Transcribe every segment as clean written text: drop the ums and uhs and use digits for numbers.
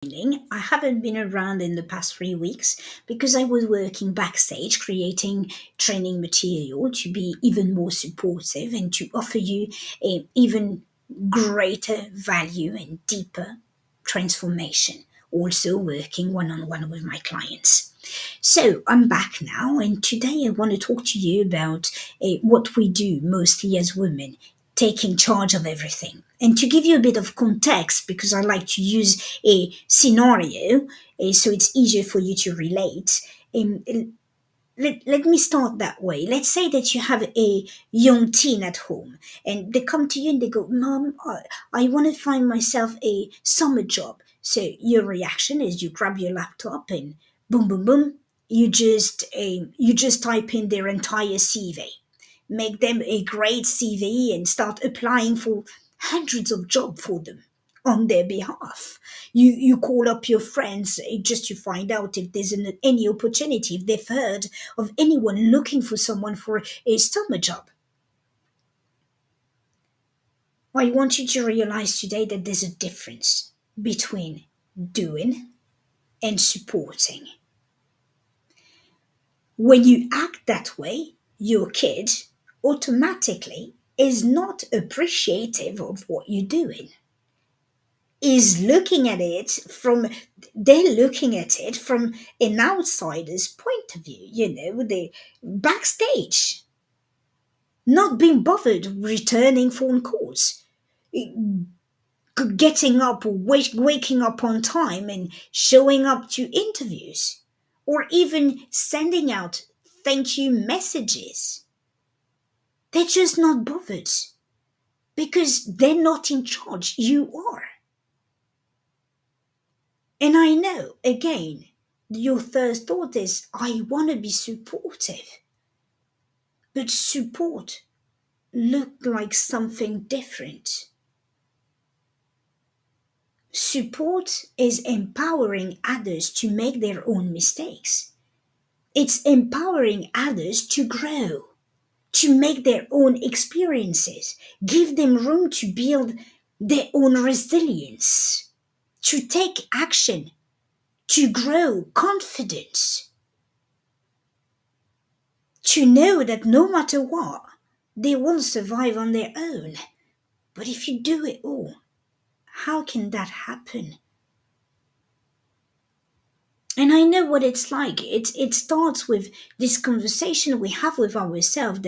I haven't been around in the past 3 weeks because I was working backstage creating training material to be even more supportive and to offer you a even greater value and deeper transformation. Also, working one on one with my clients. So, I'm back now, and today I want to talk to you about what we do mostly as women, taking charge of everything. And to give you a bit of context, because I like to use a scenario so it's easier for you to relate. Um, let me start that way. Let's say that you have a young teen at home and they come to you and they go, Mom, I want to find myself a summer job. So your reaction is you grab your laptop and boom, boom, boom, you just type in their entire CV, make them a great CV and start applying for hundreds of jobs for them on their behalf. You call up your friends just to find out if there's any opportunity, if they've heard of anyone looking for someone for a summer job. I want you to realize today that there's a difference between doing and supporting. When you act that way, your kid automatically is not appreciative of what you're doing. Is looking at it from They're looking at it from an outsider's point of view, the backstage, not being bothered returning phone calls, getting up, waking up on time and showing up to interviews, or even sending out thank you messages. They're just not bothered because they're not in charge. You are. And I know, again, your first thought is, I want to be supportive. But support looked like something different. Support is empowering others to make their own mistakes. It's empowering others to grow, to make their own experiences, give them room to build their own resilience, to take action, to grow confidence, to know that no matter what, they will survive on their own. But if you do it all, how can that happen? And I know what it's like. It starts with this conversation we have with ourselves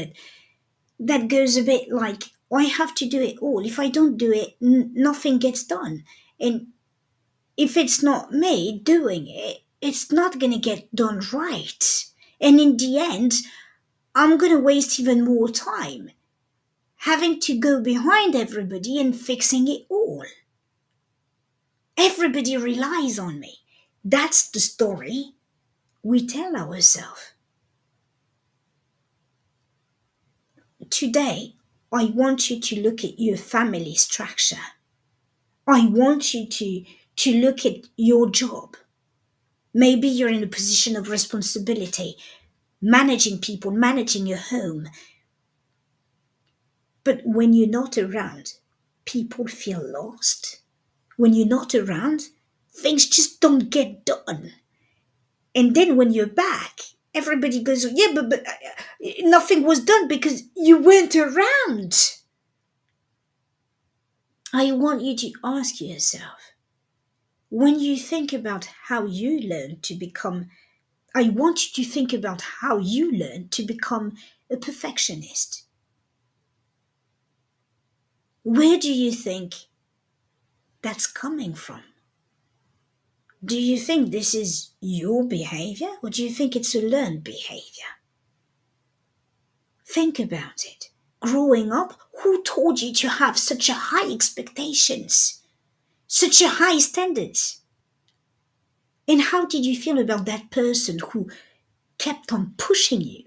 that goes a bit like, I have to do it all. If I don't do it, nothing gets done. And if it's not me doing it, it's not going to get done right. And in the end, I'm going to waste even more time having to go behind everybody and fixing it all. Everybody relies on me. That's the story we tell ourselves. Today, I want you to look at your family structure. I want you to look at your job. Maybe you're in a position of responsibility, managing people, managing your home. But when you're not around, people feel lost. When you're not around, things just don't get done. And then when you're back, everybody goes, yeah, but nothing was done because you weren't around. I want you to ask yourself, when you think about how you learn to become, I want you to think about how you learn to become a perfectionist. Where do you think that's coming from? Do you think this is your behavior or do you think it's a learned behavior? Think about it. Growing up, who told you to have such a high expectations, such a high standards? And how did you feel about that person who kept on pushing you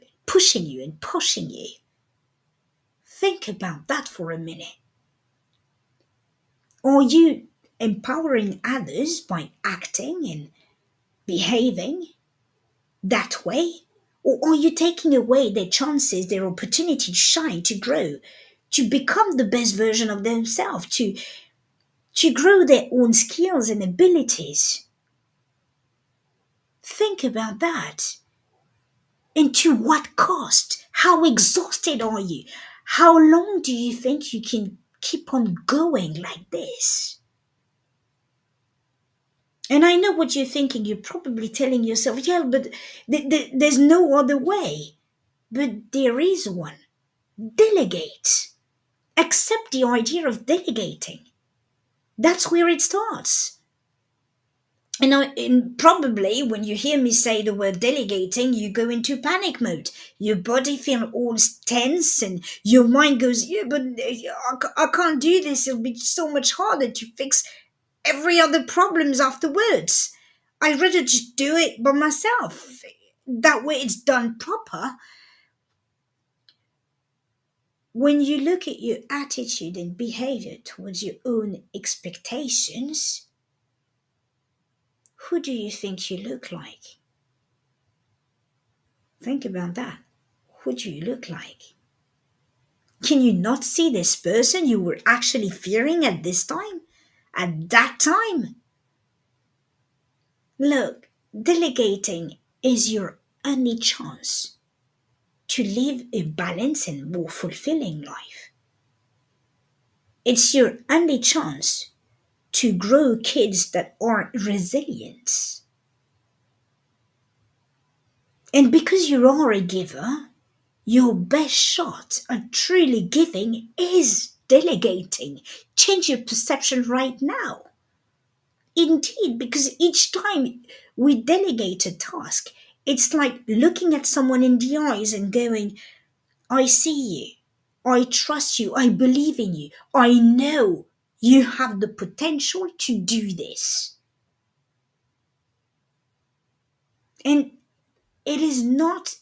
and pushing you? Think about that for a minute. Are you empowering others by acting and behaving that way? Or are you taking away their chances, their opportunity to shine, to grow, to become the best version of themselves, to grow their own skills and abilities. Think about that. And to what cost? How exhausted are you? How long do you think you can keep on going like this? And I know what you're thinking. You're probably telling yourself, yeah, but there's no other way. But there is one. Delegate. Accept the idea of delegating. That's where it starts. And probably when you hear me say the word delegating, you go into panic mode. Your body feels all tense and your mind goes, yeah, but I can't do this. It'll be so much harder to fix every other problems afterwards. I'd rather just do it by myself. That way it's done proper. When you look at your attitude and behavior towards your own expectations, who do you think you look like? Think about that. Who do you look like? Can you not see this person you were actually fearing at this time? At that time? Look, delegating is your only chance to live a balanced and more fulfilling life. It's your only chance to grow kids that are resilient. And because you are a giver, your best shot at truly giving is delegating. Change your perception right now. Indeed, because each time we delegate a task, it's like looking at someone in the eyes and going, I see you. I trust you. I believe in you. I know you have the potential to do this. And it is not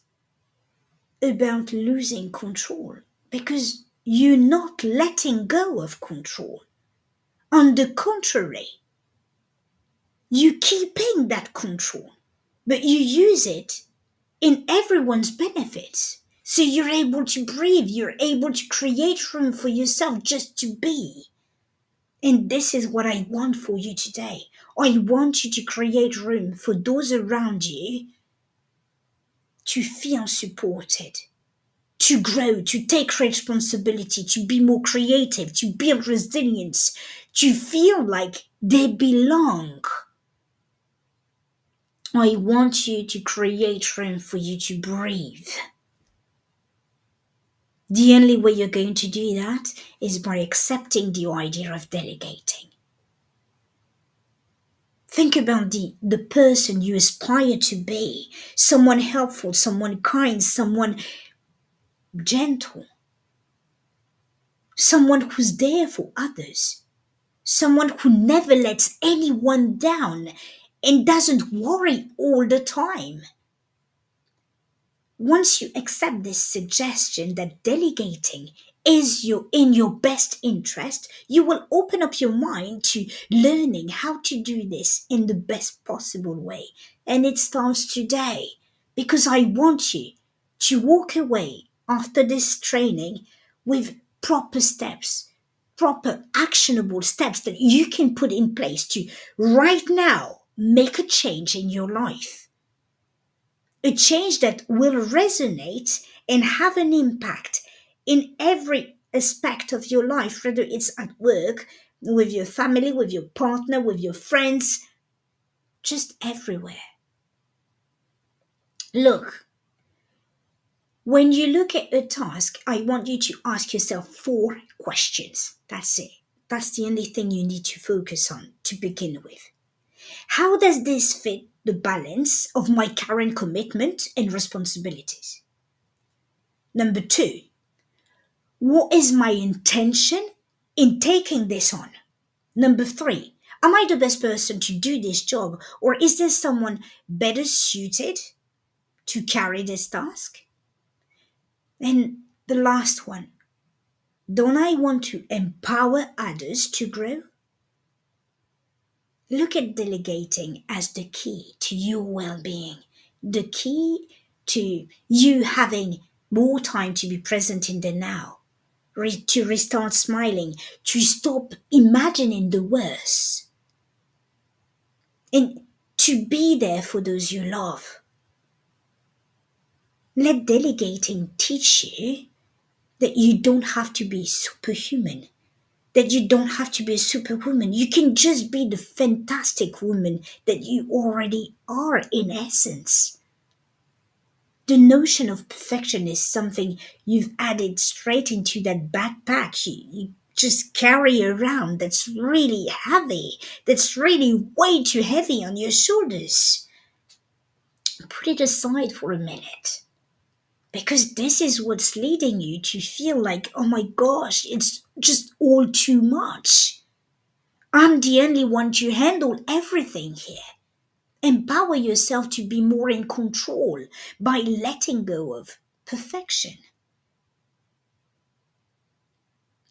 about losing control because you're not letting go of control. On the contrary, you keeping that control, but you use it in everyone's benefits. So you're able to breathe, you're able to create room for yourself just to be. And this is what I want for you today. I want you to create room for those around you to feel supported, to grow, to take responsibility, to be more creative, to build resilience, to feel like they belong. I want you to create room for you to breathe. The only way you're going to do that is by accepting the idea of delegating. Think about the person you aspire to be. Someone helpful, someone kind, someone gentle, someone who's there for others, someone who never lets anyone down and doesn't worry all the time. Once you accept this suggestion that delegating is in your best interest, you will open up your mind to learning how to do this in the best possible way. And it starts today because I want you to walk away after this training with proper steps, proper actionable steps that you can put in place to right now make a change in your life, a change that will resonate and have an impact in every aspect of your life, whether it's at work, with your family, with your partner, with your friends, just everywhere. Look, when you look at a task, I want you to ask yourself 4 questions. That's it. That's the only thing you need to focus on to begin with. How does this fit the balance of my current commitment and responsibilities? Number 2, what is my intention in taking this on? Number 3, am I the best person to do this job, or is there someone better suited to carry this task? And the last one, don't I want to empower others to grow? Look at delegating as the key to your well being, the key to you having more time to be present in the now, to restart smiling, to stop imagining the worst, and to be there for those you love. Let delegating teach you that you don't have to be superhuman, that you don't have to be a superwoman. You can just be the fantastic woman that you already are in essence. The notion of perfection is something you've added straight into that backpack you just carry around, that's really heavy, that's really way too heavy on your shoulders. Put it aside for a minute. Because this is what's leading you to feel like, oh my gosh, it's just all too much. I'm the only one to handle everything here. Empower yourself to be more in control by letting go of perfection.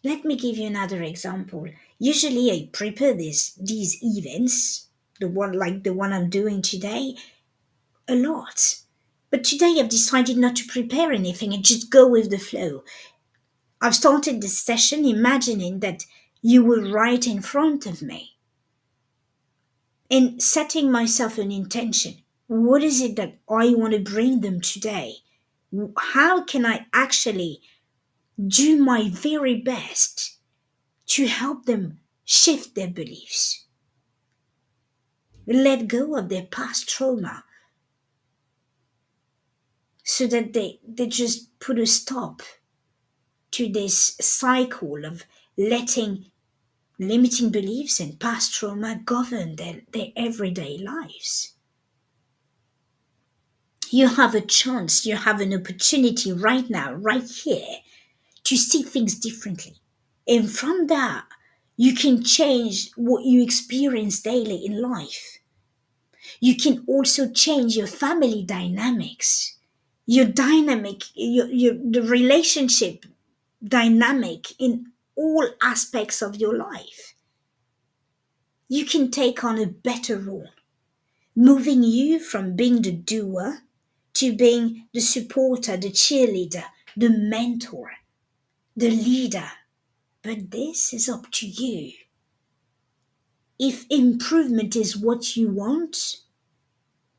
Let me give you another example. Usually I prepare these events, the one like the one I'm doing today, a lot. But today I've decided not to prepare anything and just go with the flow. I've started this session imagining that you were right in front of me and setting myself an intention. What is it that I want to bring them today? How can I actually do my very best to help them shift their beliefs, let go of their past trauma so that they just put a stop to this cycle of letting limiting beliefs and past trauma govern their everyday lives. You have a chance, you have an opportunity right now, right here, to see things differently. And from that, you can change what you experience daily in life. You can also change your family dynamics, your dynamic, the relationship dynamic in all aspects of your life. You can take on a better role, moving you from being the doer to being the supporter, the cheerleader, the mentor, the leader. But this is up to you. If improvement is what you want,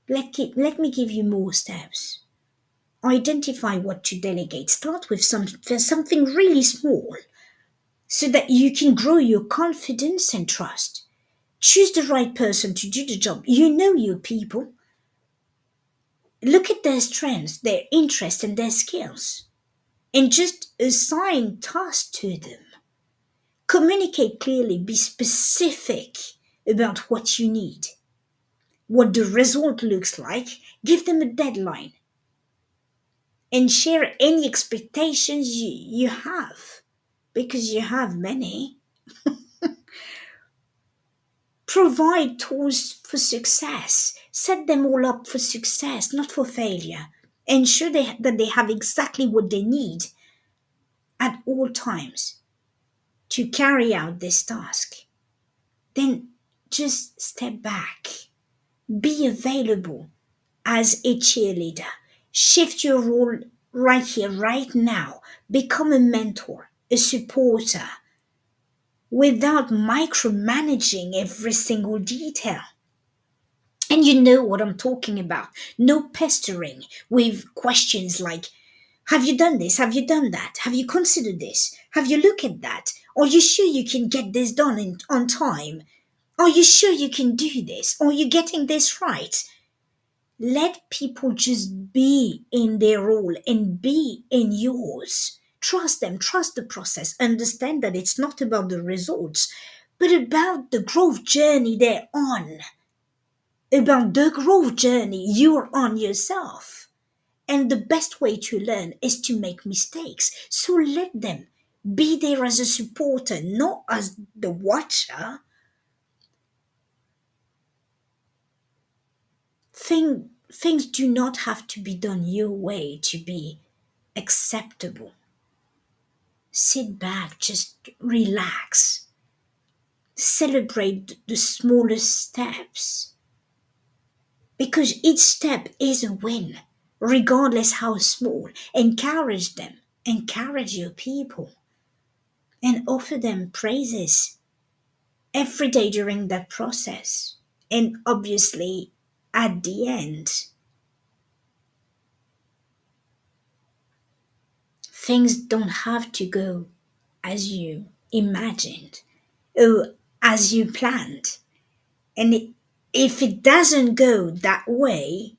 let me give you more steps. Identify what to delegate. Start with something really small so that you can grow your confidence and trust. Choose the right person to do the job. You know your people. Look at their strengths, their interests, and their skills, and just assign tasks to them. Communicate clearly, be specific about what you need, what the result looks like, give them a deadline, and share any expectations you have, because you have many. Provide tools for success, set them all up for success, not for failure. Ensure that they have exactly what they need at all times to carry out this task. Then just step back, be available as a cheerleader, shift your role right here, right now, become a mentor, a supporter, without micromanaging every single detail. And you know what I'm talking about. No pestering with questions like, have you done this? Have you done that? Have you considered this? Have you looked at that? Are you sure you can get this done on time? Are you sure you can do this? Are you getting this right? Let people just be in their role and be in yours. Trust them, trust the process. Understand that it's not about the results, but about the growth journey they're on, about the growth journey you're on yourself. And the best way to learn is to make mistakes. So let them be there as a supporter, not as the watcher. Things do not have to be done your way to be acceptable. Sit back, just relax. Celebrate the smallest steps. Because each step is a win, regardless how small. Encourage them, encourage your people. and offer them praises every day during that process. And obviously, at the end, things don't have to go as you imagined or as you planned. And if it doesn't go that way,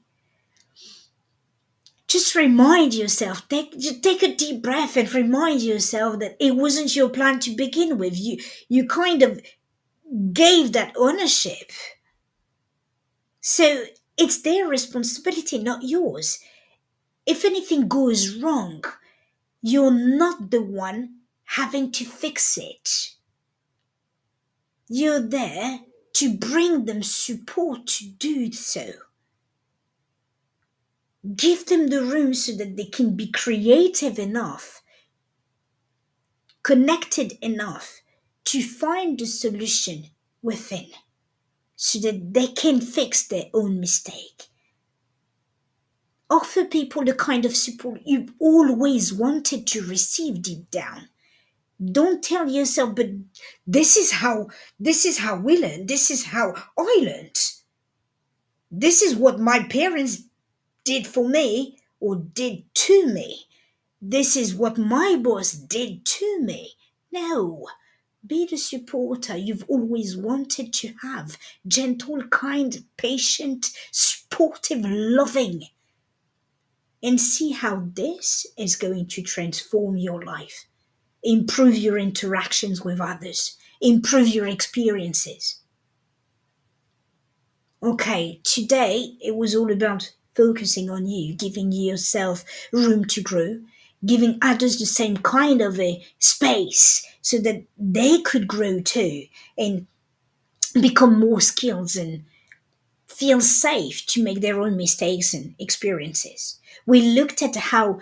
just remind yourself, take a deep breath and remind yourself that it wasn't your plan to begin with. You kind of gave that ownership. So it's their responsibility, not yours. If anything goes wrong, you're not the one having to fix it. You're there to bring them support to do so. Give them the room so that they can be creative enough, connected enough to find the solution within so that they can fix their own mistake. Offer people the kind of support you've always wanted to receive deep down. Don't tell yourself, but this is how we learn, this is how I learned. This is what my parents did for me or did to me. This is what my boss did to me. No. Be the supporter you've always wanted to have. Gentle, kind, patient, supportive, loving. And see how this is going to transform your life, improve your interactions with others, improve your experiences. Okay, today it was all about focusing on you, giving yourself room to grow, giving others the same kind of a space so that they could grow too and become more skilled and feel safe to make their own mistakes and experiences. We looked at how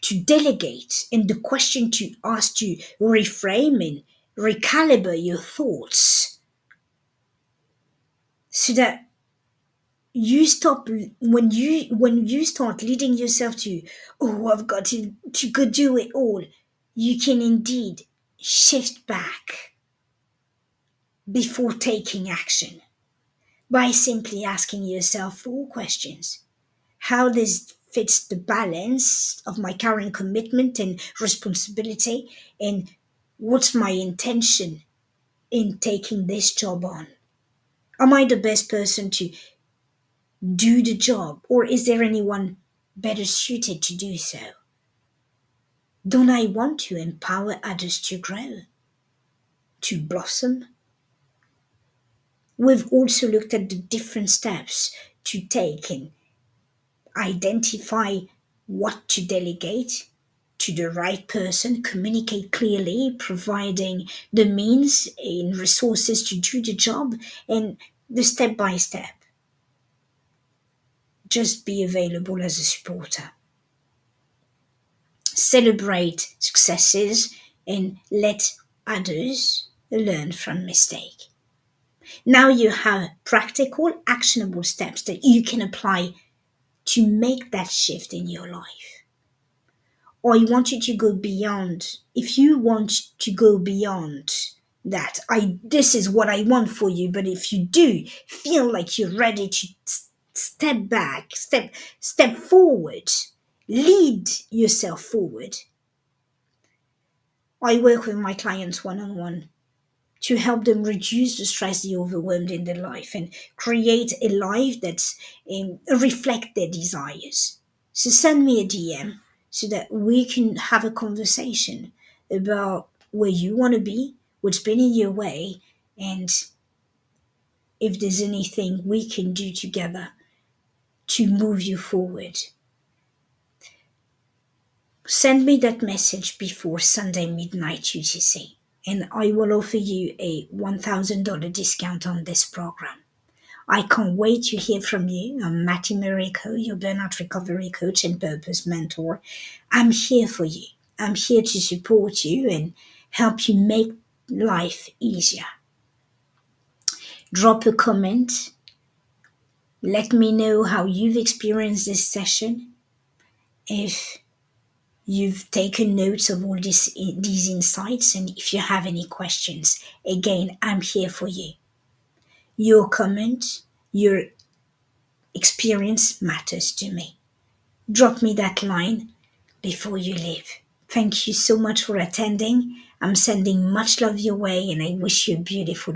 to delegate and the question to ask to reframe and recalibrate your thoughts so that you stop when you start leading yourself to, oh, I've got to go do it all, you can indeed shift back before taking action by simply asking yourself four questions. How this fits the balance of my current commitment and responsibility, and what's my intention in taking this job on? Am I the best person to do the job, or is there anyone better suited to do so? Don't I want to empower others to grow, to blossom? We've also looked at the different steps to take and identify what to delegate to the right person, communicate clearly, providing the means and resources to do the job, and the step by step. Just be available as a supporter. Celebrate successes and let others learn from mistake. Now you have practical, actionable steps that you can apply to make that shift in your life. Or you want you to go beyond. If you want to go beyond that, I this is what I want for you. But if you do feel like you're ready to step back, step forward, lead yourself forward. I work with my clients one on one to help them reduce the stress they overwhelmed in their life and create a life that's reflect their desires. So send me a DM so that we can have a conversation about where you want to be, what's been in your way, and if there's anything we can do together to move you forward. Send me that message before Sunday midnight UTC, and I will offer you a $1,000 discount on this program. I can't wait to hear from you. I'm Maty, your burnout recovery coach and purpose mentor. I'm here for you. I'm here to support you and help you make life easier. Drop a comment. Let me know how you've experienced this session. If you've taken notes of all these insights, and if you have any questions, again, I'm here for you. Your comment, your experience matters to me. Drop me that line before you leave. Thank you so much for attending. I'm sending much love your way, and I wish you a beautiful